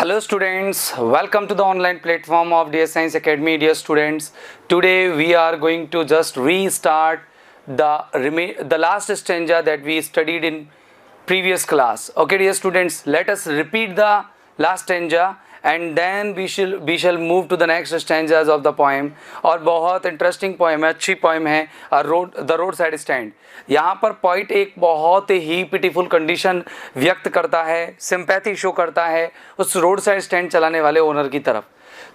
Hello students, welcome to the online platform of DS Science Academy. Dear students, today we are going to just restart the last stanza that we studied in previous class. Okay dear students, let us repeat the last stanza and then we shall move to the next stanzas of the poem. और बहुत interesting poem है, अच्छी poem है the road side stand. यहाँ पर poet एक बहुत ही pitiful condition व्यक्त करता है, सिंपैथी शो करता है उस रोड साइड स्टैंड चलाने वाले ओनर की तरफ.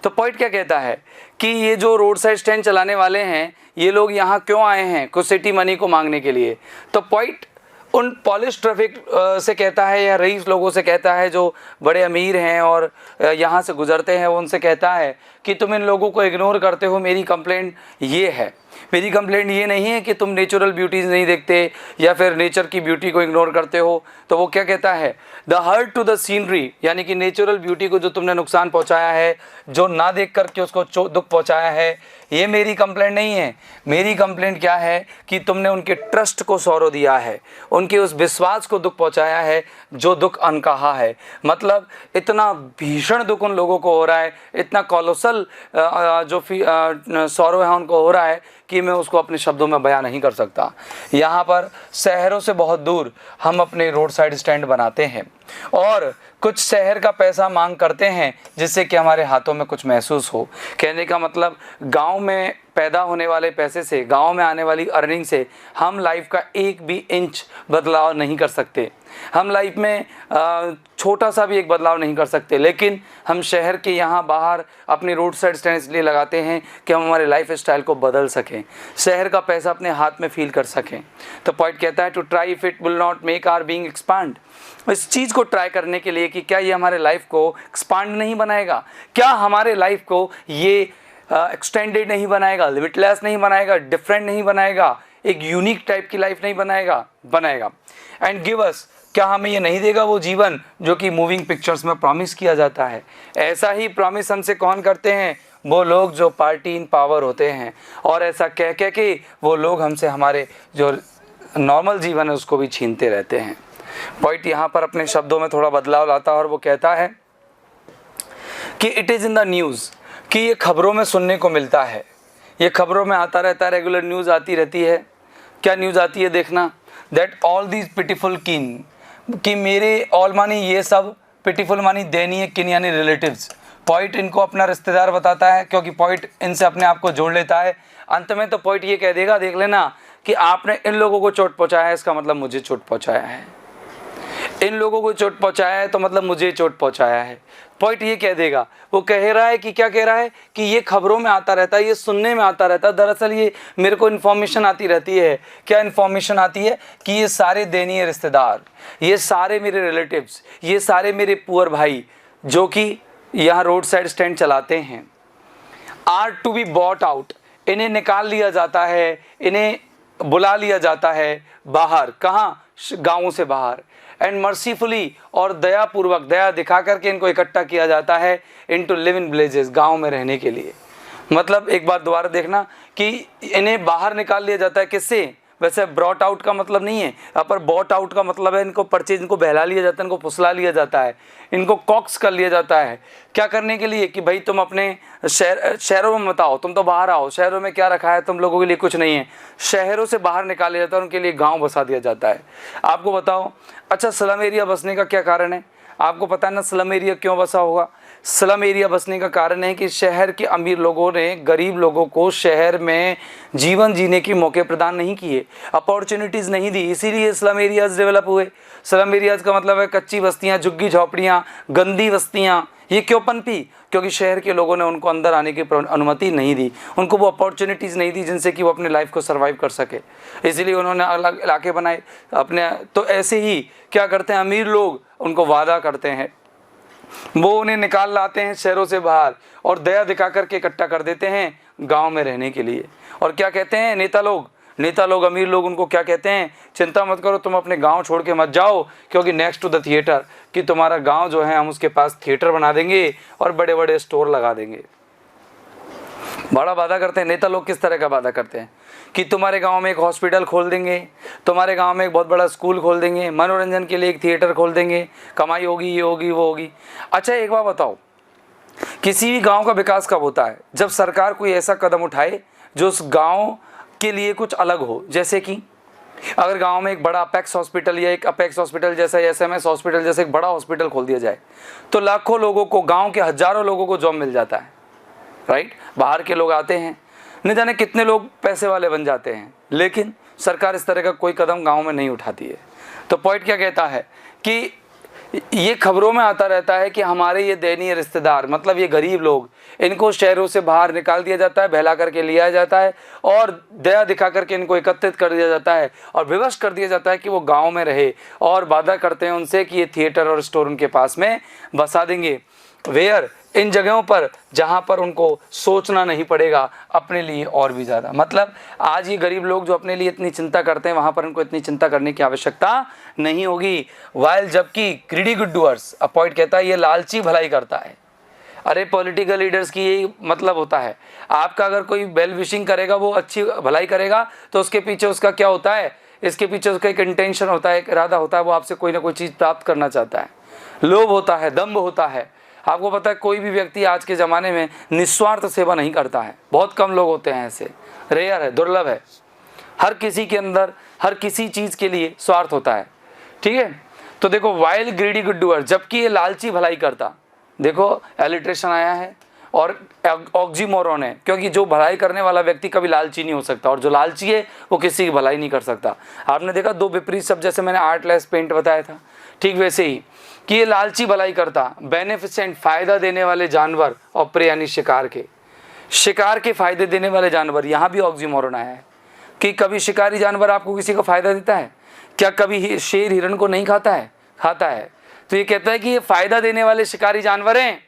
तो पोइट क्या कहता है कि ये जो रोड साइड स्टैंड चलाने वाले हैं ये लोग यहाँ क्यों आए हैं, कुछ सिटी मनी को मांगने के लिए. तो पोइट उन पॉलिश ट्रैफिक से कहता है या रईस लोगों से कहता है जो बड़े अमीर हैं और यहाँ से गुजरते हैं, वो उनसे कहता है कि तुम इन लोगों को इग्नोर करते हो. मेरी कंप्लेंट ये है, मेरी कंप्लेंट ये नहीं है कि तुम नेचुरल ब्यूटीज़ नहीं देखते या फिर नेचर की ब्यूटी को इग्नोर करते हो. तो वो क्या कहता है, the hurt to the scenery, यानी कि नेचुरल ब्यूटी को जो तुमने नुकसान पहुंचाया है, जो ना देख करके उसको दुख पहुंचाया है, ये मेरी कंप्लेंट नहीं है. मेरी कंप्लेंट क्या है कि तुमने उनके ट्रस्ट को सौरो दिया है, उनके उस विश्वास को दुख पहुंचाया है जो दुख अनकहा है. मतलब इतना भीषण दुख उन लोगों को हो रहा है, इतना कॉलोसल जो सौरो है उनको हो रहा है कि मैं उसको अपने शब्दों में बयां नहीं कर सकता. यहाँ पर शहरों से बहुत दूर हम अपने रोड साइड स्टैंड बनाते हैं और कुछ शहर का पैसा मांग करते हैं जिससे कि हमारे हाथों में कुछ महसूस हो. कहने का मतलब गांव में पैदा होने वाले पैसे से, गांव में आने वाली अर्निंग से हम लाइफ का एक भी इंच बदलाव नहीं कर सकते, हम लाइफ में छोटा सा भी एक बदलाव नहीं कर सकते. लेकिन हम शहर के यहाँ बाहर अपने रोड साइड स्टैंड इसलिए लगाते हैं कि हम हमारे लाइफ स्टाइल को बदल सकें, शहर का पैसा अपने हाथ में फील कर सकें. तो पॉइंट कहता है to try if it will not make our being expand. इस चीज़ को ट्राई करने के लिए कि क्या ये हमारे लाइफ को एक्सपांड नहीं बनाएगा, क्या हमारे लाइफ को ये एक्सटेंडेड नहीं बनाएगा, लिमिटलेस नहीं बनाएगा, डिफरेंट नहीं बनाएगा, एक यूनिक टाइप की लाइफ नहीं बनाएगा. एंड गिव अस, क्या हमें ये नहीं देगा वो जीवन जो कि मूविंग पिक्चर्स में प्रॉमिस किया जाता है. ऐसा ही प्रॉमिस हमसे कौन करते हैं, वो लोग जो पार्टी इन पावर होते हैं. और ऐसा कह के वो लोग हमसे हमारे जो नॉर्मल जीवन है उसको भी छीनते रहते हैं. पॉइंट यहाँ पर अपने शब्दों में थोड़ा बदलाव लाता है और वो कहता है कि it is in the news, कि ये खबरों में सुनने को मिलता है, ये खबरों में आता रहता है, रेगुलर न्यूज़ आती रहती है. क्या न्यूज़ आती है देखना, दैट ऑल दीज पिटीफुल किन, कि मेरे ऑल मानी ये सब, पिटीफुल मानी दयनीय किन यानी रिलेटिव्स. पॉइंट इनको अपना रिश्तेदार बताता है क्योंकि पॉइंट इनसे अपने आप को जोड़ लेता है. अंत में तो पॉइंट ये कह देगा, देख लेना कि आपने इन लोगों को चोट पहुँचाया है, इसका मतलब मुझे चोट पहुँचाया है, इन लोगों को चोट पहुँचाया है तो मतलब मुझे चोट पहुँचाया है. पॉइंट ये कह देगा. वो कह रहा है कि क्या कह रहा है कि ये खबरों में आता रहता है, ये सुनने में आता रहता है, दरअसल ये मेरे को इन्फॉर्मेशन आती रहती है. क्या इन्फॉर्मेशन आती है कि ये सारे दयनीय रिश्तेदार, ये सारे मेरे रिलेटिव्स, ये सारे मेरे पुअर भाई जो कि यहाँ रोड साइड स्टैंड चलाते हैं, are to be bought out, इन्हें निकाल लिया जाता है, इन्हें बुला लिया जाता है बाहर. कहाँ, गाँवों से बाहर. एंड मर्सीफुली, और दयापूर्वक, दया दिखा करके इनको इकट्ठा किया जाता है इनटू लिव इन विलेजेस, गाँव में रहने के लिए. मतलब एक बार दोबारा देखना कि इन्हें बाहर निकाल लिया जाता है. किससे, वैसे ब्रॉट आउट का मतलब नहीं है यहाँ पर, बॉट आउट का मतलब है इनको परचेज, इनको बहला लिया जाता है, इनको फुसला लिया जाता है, इनको कॉक्स कर लिया जाता है. क्या करने के लिए कि भाई तुम अपने शहरों में मत आओ, तुम तो बाहर आओ, शहरों में क्या रखा है तुम लोगों के लिए, कुछ नहीं है. शहरों से बाहर निकाल लिया जाता है, उनके लिए गाँव बसा दिया जाता है. आपको बताओ, अच्छा स्लम एरिया बसने का क्या कारण है, आपको पता है ना स्लम एरिया क्यों बसा होगा. स्लम एरिया बसने का कारण है कि शहर के अमीर लोगों ने गरीब लोगों को शहर में जीवन जीने के मौके प्रदान नहीं किए, अपॉर्चुनिटीज़ नहीं दी, इसीलिए स्लम एरियाज़ डेवलप हुए. स्लम एरियाज़ का मतलब है कच्ची बस्तियाँ, झुग्गी झोपड़ियाँ, गंदी बस्तियाँ. ये क्यों पनपी, क्योंकि शहर के लोगों ने उनको अंदर आने की अनुमति नहीं दी, उनको वो अपॉर्चुनिटीज़ नहीं दी जिनसे कि वो अपने लाइफ को सर्वाइव कर सके. इसीलिए उन्होंने अलग इलाके बनाए अपने. तो ऐसे ही क्या करते हैं अमीर लोग, उनको वादा करते हैं, वो उन्हें निकाल लाते हैं शहरों से बाहर और दया दिखा करके इकट्ठा कर देते हैं गांव में रहने के लिए. और क्या कहते हैं नेता लोग, अमीर लोग उनको क्या कहते हैं, चिंता मत करो, तुम अपने गांव छोड़ के मत जाओ, क्योंकि नेक्स्ट टू द थिएटर, कि तुम्हारा गांव जो है हम उसके पास थिएटर बना देंगे और बड़े बड़े स्टोर लगा देंगे. बड़ा वादा करते हैं नेता लोग. किस तरह का वादा करते हैं कि तुम्हारे गांव में एक हॉस्पिटल खोल देंगे, तुम्हारे गांव में एक बहुत बड़ा स्कूल खोल देंगे, मनोरंजन के लिए एक थिएटर खोल देंगे, कमाई होगी, ये होगी, वो होगी। अच्छा एक बात बताओ, किसी भी गांव का विकास कब होता है? जब सरकार कोई ऐसा कदम उठाए जो उस गांव के लिए कुछ अलग हो। जैसे कि अगर गांव में एक बड़ा अपेक्स हॉस्पिटल या एक अपेक्स हॉस्पिटल जैसा एसएमएस हॉस्पिटल जैसे एक बड़ा हॉस्पिटल खोल दिया जाए तो लाखों लोगों को, गांव के हजारों लोगों को जॉब मिल जाता है, राइट। बाहर के लोग आते हैं, न जाने कितने लोग पैसे वाले बन जाते हैं, लेकिन सरकार इस तरह का कोई कदम गांव में नहीं उठाती है। तो पॉइंट क्या कहता है कि ये खबरों में आता रहता है कि हमारे ये दयनीय रिश्तेदार, मतलब ये गरीब लोग, इनको शहरों से बाहर निकाल दिया जाता है, बहला करके लिया जाता है और दया दिखा करके इनको एकत्रित कर दिया जाता है और विवश कर दिया जाता है कि वो गांव में रहे, और वादा करते हैं उनसे कि ये थिएटर और स्टोर उनके पास में बसा देंगे। वेयर, इन जगहों पर जहां पर उनको सोचना नहीं पड़ेगा अपने लिए और भी ज़्यादा। मतलब आज ये गरीब लोग जो अपने लिए इतनी चिंता करते हैं, वहां पर उनको इतनी चिंता करने की आवश्यकता नहीं होगी। वाइल जबकि ग्रीडी गुड डूअर्स, पॉइंट कहता है ये लालची भलाई करता है। अरे पॉलिटिकल लीडर्स की यही मतलब होता है। आपका अगर कोई वेल विशिंग करेगा, वो अच्छी भलाई करेगा, तो उसके पीछे उसका क्या होता है? इसके पीछे उसका एक इंटेंशन होता है, एक इरादा होता है, वो आपसे कोई ना कोई चीज़ प्राप्त करना चाहता है। लोभ होता है, दम्भ होता है। आपको पता है कोई भी व्यक्ति आज के ज़माने में निस्वार्थ सेवा नहीं करता है, बहुत कम लोग होते हैं ऐसे, रेयर है, दुर्लभ है। हर किसी के अंदर हर किसी चीज़ के लिए स्वार्थ होता है, ठीक है। तो देखो वाइल ग्रीडी गुड डूअर, जबकि ये लालची भलाई करता। देखो एलिट्रेशन आया है और ऑक्सीमोरॉन है, क्योंकि जो भलाई करने वाला व्यक्ति कभी लालची नहीं हो सकता और जो लालची है वो किसी की भलाई नहीं कर सकता। आपने देखा दो विपरीत शब्द, जैसे मैंने आर्टलेस पेंट बताया था, ठीक वैसे ही कि ये लालची भलाई करता, बेनिफिसेंट, फायदा देने वाले जानवर, और प्रे यानी शिकार के फायदे देने वाले जानवर। यहाँ भी ऑक्सीमोरॉन आया है कि कभी शिकारी जानवर आपको किसी को फायदा देता है क्या? कभी शेर हिरण को नहीं खाता है? खाता है। तो ये कहता है कि ये फायदा देने वाले शिकारी जानवर हैं,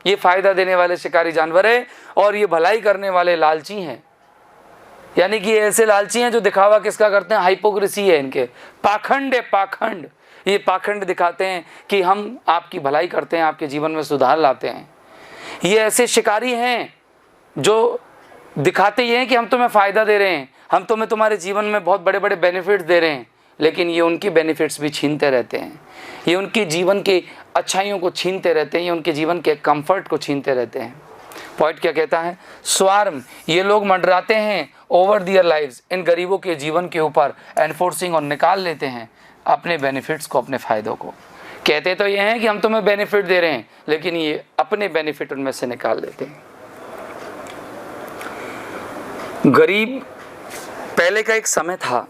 ये फायदा देने वाले शिकारी जानवर हैं और ये भलाई करने वाले लालची हैं। यानी कि ऐसे लालची हैं जो दिखावा किसका करते हैं? हाइपोक्रेसी है इनके, पाखंड है, पाखंड। ये पाखंड दिखाते हैं कि हम आपकी भलाई करते हैं, आपके जीवन में सुधार लाते हैं। ये ऐसे शिकारी हैं जो दिखाते ये हैं कि हम तुम्हें फ़ायदा दे रहे हैं, हम तुम्हें तुम्हारे जीवन में बहुत बड़े बड़े बेनिफिट्स दे रहे हैं, लेकिन ये उनकी बेनिफिट्स भी छीनते रहते हैं। ये उनके जीवन के अच्छाइयों को छीनते रहते हैं, ये उनके जीवन के कंफर्ट को छीनते रहते हैं। पॉइंट क्या कहता है? स्वार्म, ये लोग मंडराते हैं ओवर दियर लाइव्स, इन गरीबों के जीवन के ऊपर, एनफोर्सिंग, और निकाल लेते हैं अपने बेनिफिट्स को, अपने फ़ायदों को। कहते तो ये हैं कि हम तुम्हें बेनिफिट दे रहे हैं, लेकिन ये अपने बेनिफिट उनमें से निकाल लेते हैं। गरीब, पहले का एक समय था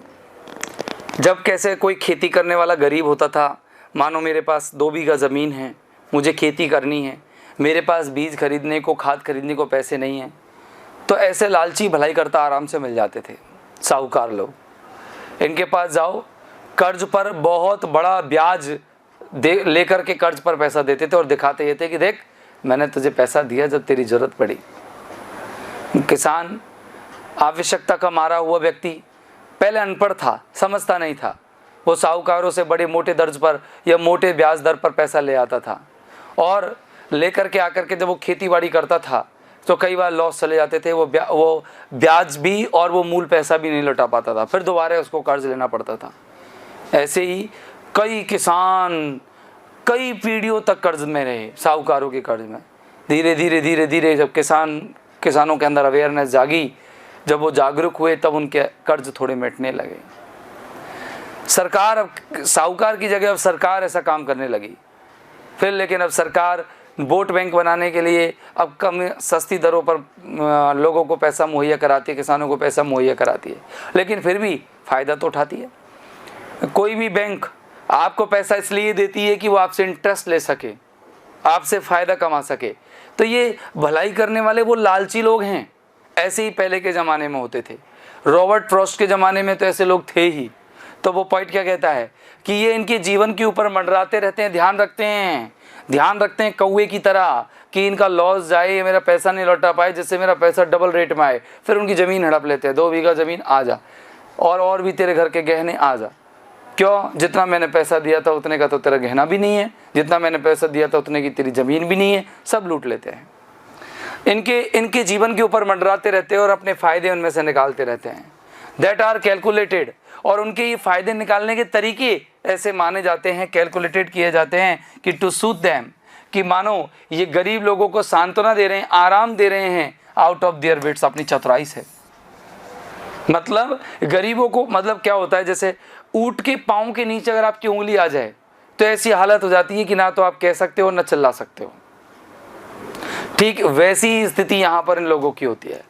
जब कैसे कोई खेती करने वाला गरीब होता था। मानो मेरे पास 2 बीघा ज़मीन है, मुझे खेती करनी है, मेरे पास बीज खरीदने को, खाद खरीदने को पैसे नहीं हैं, तो ऐसे लालची भलाई करता आराम से मिल जाते थे साहूकार लोग। इनके पास जाओ, कर्ज पर बहुत बड़ा ब्याज दे लेकर के कर्ज पर पैसा देते थे और दिखाते ये थे कि देख मैंने तुझे पैसा दिया जब तेरी ज़रूरत पड़ी। किसान, आवश्यकता का मारा हुआ व्यक्ति, पहले अनपढ़ था, समझता नहीं था, वो साहूकारों से बड़े मोटे दर्ज पर या मोटे ब्याज दर पर पैसा ले आता था, और लेकर के आकर के जब वो खेती बाड़ी करता था तो कई बार लॉस चले जाते थे। वो ब्याज भी और वो मूल पैसा भी नहीं लौटा पाता था, फिर दोबारा उसको कर्ज लेना पड़ता था। ऐसे ही कई किसान कई पीढ़ियों तक कर्ज में रहे, साहूकारों के कर्ज में। धीरे धीरे जब किसानों के अंदर अवेयरनेस जागी, जब वो जागरूक हुए, तब उनके कर्ज थोड़े मिटने लगे। सरकार, अब साहूकार की जगह अब सरकार ऐसा काम करने लगी फिर, लेकिन अब सरकार वोट बैंक बनाने के लिए अब कम सस्ती दरों पर लोगों को पैसा मुहैया कराती है, किसानों को पैसा मुहैया कराती है, लेकिन फिर भी फ़ायदा तो उठाती है। कोई भी बैंक आपको पैसा इसलिए देती है कि वो आपसे इंटरेस्ट ले सके, आपसे फ़ायदा कमा सके। तो ये भलाई करने वाले वो लालची लोग हैं। ऐसे ही पहले के ज़माने में होते थे, रॉबर्ट फ्रॉस्ट के ज़माने में तो ऐसे लोग थे ही। तो वो पॉइंट क्या कहता है कि ये इनके जीवन के ऊपर मंडराते रहते हैं, ध्यान रखते हैं कौवे की तरह कि इनका लॉस जाए, मेरा पैसा नहीं लौटा पाए, जिससे मेरा पैसा डबल रेट में आए। फिर उनकी ज़मीन हड़प लेते हैं, 2 बीघा ज़मीन आ जा, और भी तेरे घर के गहने आ जा। क्यों? जितना मैंने पैसा दिया था उतने का तो तेरा गहना भी नहीं है, जितना मैंने पैसा दिया था उतने की तेरी ज़मीन भी नहीं है, सब लूट लेते हैं। इनके इनके जीवन के ऊपर मंडराते रहते हैं और अपने फायदे उनमें से निकालते रहते हैं। दैट आर कैलकुलेटेड, और उनके ये फायदे निकालने के तरीके ऐसे माने जाते हैं, कैलकुलेटेड किए जाते हैं कि टू सूथ देम, कि मानो ये गरीब लोगों को सांत्वना दे रहे हैं, आराम दे रहे हैं, आउट ऑफ देयर विट्स, अपनी चतुराई से। मतलब गरीबों को, मतलब क्या होता है, जैसे ऊंट के पाँव के नीचे अगर आपकी उंगली आ जाए तो ऐसी हालत हो जाती है कि ना तो आप कह सकते हो ना चिल्ला सकते हो। ठीक वैसी ही स्थिति यहाँ पर इन लोगों की होती है।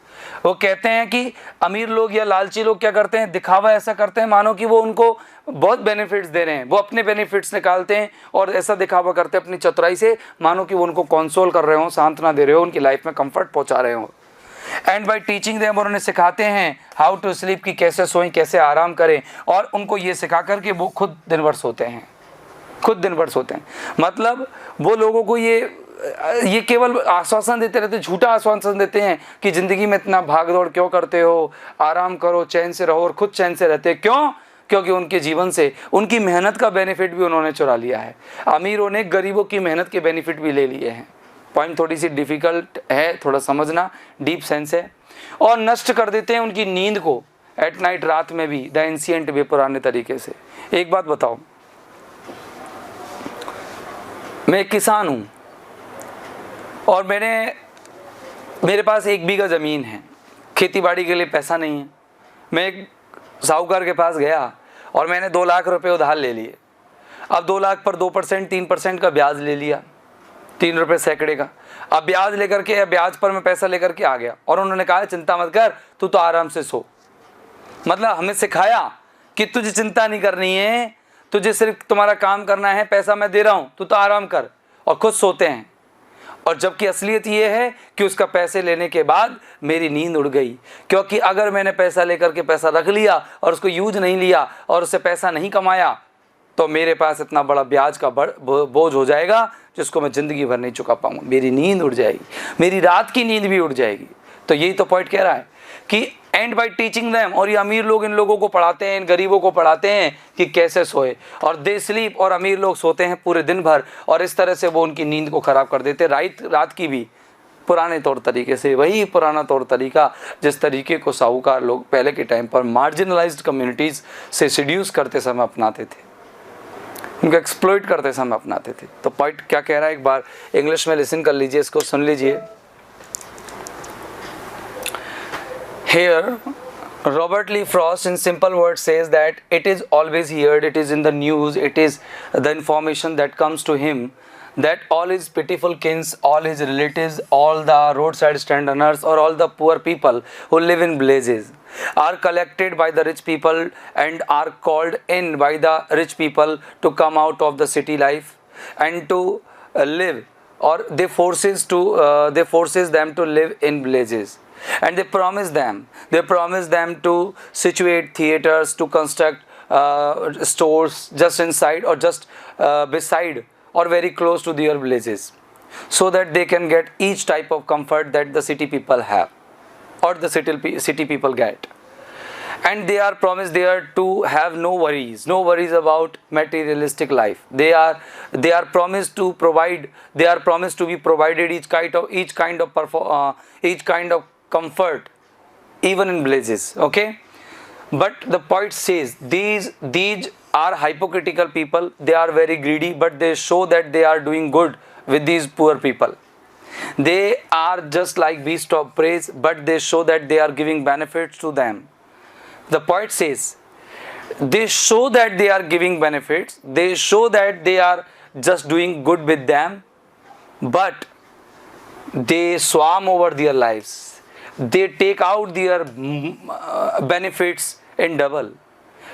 वो कहते हैं कि अमीर लोग या लालची लोग क्या करते हैं, दिखावा ऐसा करते हैं मानो कि वो उनको बहुत बेनिफिट्स दे रहे हैं, वो अपने बेनिफिट्स निकालते हैं और ऐसा दिखावा करते हैं अपनी चतुराई से, मानो कि वो उनको कंसोल कर रहे हो, सांत्वना दे रहे हो, उनकी लाइफ में कंफर्ट पहुंचा रहे हो। एंड बाई टीचिंग देम, और उन्हें सिखाते हैं हाउ टू स्लीप, कि कैसे सोएं, कैसे आराम करें, और उनको ये सिखा करके वो खुद दिन भर सोते हैं, खुद दिन भर सोते हैं। मतलब वो लोगों को ये केवल आश्वासन देते रहते, झूठा आश्वासन देते हैं कि ज़िंदगी में इतना भाग दौड़ क्यों करते हो, आराम करो, चैन से रहो, और खुद चैन से रहते हैं। क्यों? क्योंकि उनके जीवन से उनकी मेहनत का बेनिफिट भी उन्होंने चुरा लिया है। अमीरों ने गरीबों की मेहनत के बेनिफिट भी ले लिए हैं। पॉइंट थोड़ी सी डिफ़िकल्ट है, थोड़ा समझना, डीप सेंस है। और नष्ट कर देते हैं उनकी नींद को एट नाइट, रात में भी, द एंशिएंट वे, पुराने तरीके से। एक बात बताओ, मैं एक किसान हूँ और मेरे पास 1 बीघा ज़मीन है, खेती बाड़ी के लिए पैसा नहीं है। मैं एक साहूकार के पास गया और मैंने 2 लाख रुपए उधार ले लिए। अब 2 लाख पर 2%, 3% का ब्याज ले लिया, 3 रुपये सैकड़े का। अब ब्याज लेकर के, ब्याज पर मैं पैसा लेकर के आ गया और उन्होंने कहा चिंता मत कर, तू तो आराम से सो। मतलब हमें सिखाया कि तुझे चिंता नहीं करनी है, तुझे सिर्फ तुम्हारा काम करना है, पैसा मैं दे रहा हूँ, तू तो आराम कर, और खुद सोते हैं। और जबकि असलियत ये है कि उसका पैसे लेने के बाद मेरी नींद उड़ गई, क्योंकि अगर मैंने पैसा लेकर के पैसा रख लिया और उसको यूज नहीं लिया और उससे पैसा नहीं कमाया तो मेरे पास इतना बड़ा ब्याज का बोझ हो जाएगा जिसको मैं ज़िंदगी भर नहीं चुका पाऊंगा। मेरी नींद उड़ जाएगी, मेरी रात की नींद भी उड़ जाएगी। तो यही तो पॉइंट कह रहा है कि एंड बाय टीचिंग देम, और ये अमीर लोग इन लोगों को पढ़ाते हैं, इन गरीबों को पढ़ाते हैं कि कैसे सोए, और दे स्लीप, और अमीर लोग सोते हैं पूरे दिन भर, और इस तरह से वो उनकी नींद को ख़राब कर देते रात की भी, पुराने तौर तरीके से। वही पुराना तौर तरीका जिस तरीके को साहूकार लोग पहले के टाइम पर मार्जिनलाइज्ड कम्युनिटीज़ से सिड्यूस करते समय अपनाते थे, उनको एक्सप्लॉइट करते समय अपनाते थे। तो पॉइंट क्या कह रहा है, एक बार इंग्लिश में लिसन कर लीजिए, इसको सुन लीजिए। Here, Robert Lee Frost in simple words says that it is always heard, it is in the news, it is the information that comes to him that all his pitiful kins, all his relatives, all the roadside stand runners, or all the poor people who live in villages are collected by the rich people and are called in by the rich people to come out of the city life and to live, or they forces them to live in villages. And they promise them to situate theaters, to construct stores just inside or just beside or very close to their villages, so that they can get each type of comfort that the city people have or the city people get. And they are promised there to have no worries about materialistic life. They are promised to be provided each kind of comfort even in villages. Okay, but the poet says these are hypocritical people. They are very greedy, but they show that they are doing good with these poor people. They are just like beasts of prey, but they show that they are giving benefits to them. The poet says they show that they are giving benefits, they show that they are just doing good with them, but they swarm over their lives. They take out their benefits in double.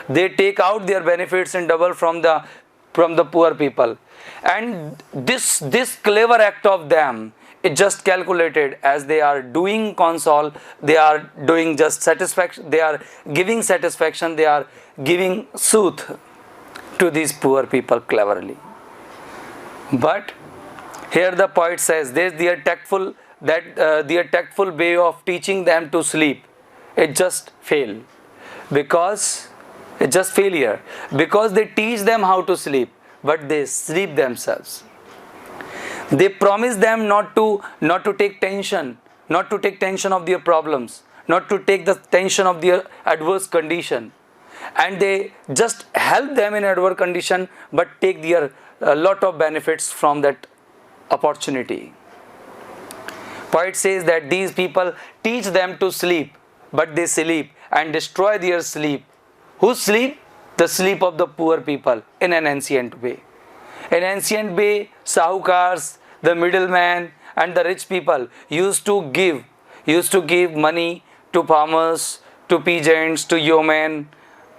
They take out their benefits in double from the poor people. And this clever act of them is just calculated, as they are doing console, they are doing just satisfaction, they are giving satisfaction, they are giving sooth to these poor people cleverly. But here the poet says their tactful way of teaching them to sleep, it just fail, because it's just failure, because they teach them how to sleep but they sleep themselves. They promise them not to take tension not to take tension of their problems, not to take the tension of their adverse condition, and they just help them in adverse condition but take their lot of benefits from that opportunity. Poet says that these people teach them to sleep, but they sleep and destroy their sleep. Who sleep? The sleep of the poor people in an ancient way. In ancient way, sahukars, the middleman and the rich people used to give money to farmers, to peasants, to yeomen,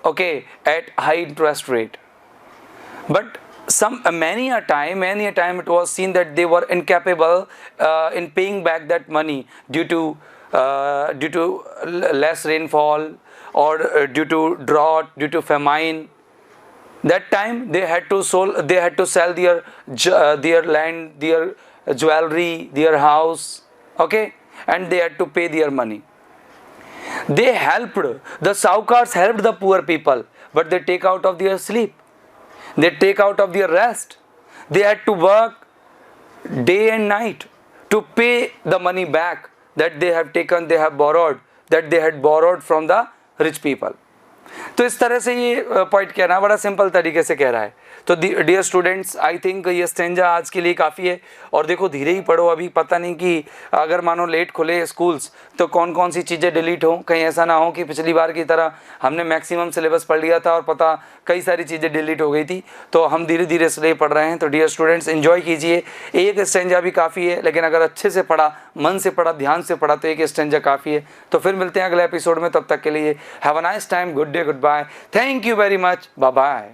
okay, at high interest rate. But many a time it was seen that they were incapable in paying back that money due to less rainfall, or due to drought, due to famine. That time they had to sell their land, their jewelry, their house, okay, and they had to pay their money. The sahukars helped the poor people, but they take out of their sleep, they take out of their rest. They had to work day and night to pay the money back that they had borrowed from the rich people. तो इस तरह से ये point कहना बड़ा simple तरीके से कह रहा है. तो डियर स्टूडेंट्स, आई थिंक ये स्टेंजा आज के लिए काफ़ी है. और देखो धीरे ही पढ़ो, अभी पता नहीं कि अगर मानो लेट खुले स्कूल्स तो कौन कौन सी चीज़ें डिलीट हों. कहीं ऐसा ना हो कि पिछली बार की तरह हमने मैक्सिमम सिलेबस पढ़ लिया था और पता कई सारी चीज़ें डिलीट हो गई थी. तो हम धीरे धीरे इसलिए पढ़ रहे हैं. तो डियर स्टूडेंट्स, एंजॉय कीजिए. एक स्टेंजा भी काफ़ी है, लेकिन अगर अच्छे से पढ़ा, मन से पढ़ा, ध्यान से पढ़ा तो एक स्टेंजा काफ़ी है. तो फिर मिलते हैं अगले एपिसोड में. तब तक के लिए have a nice time. Good day, good bye. Thank you very much. Bye bye.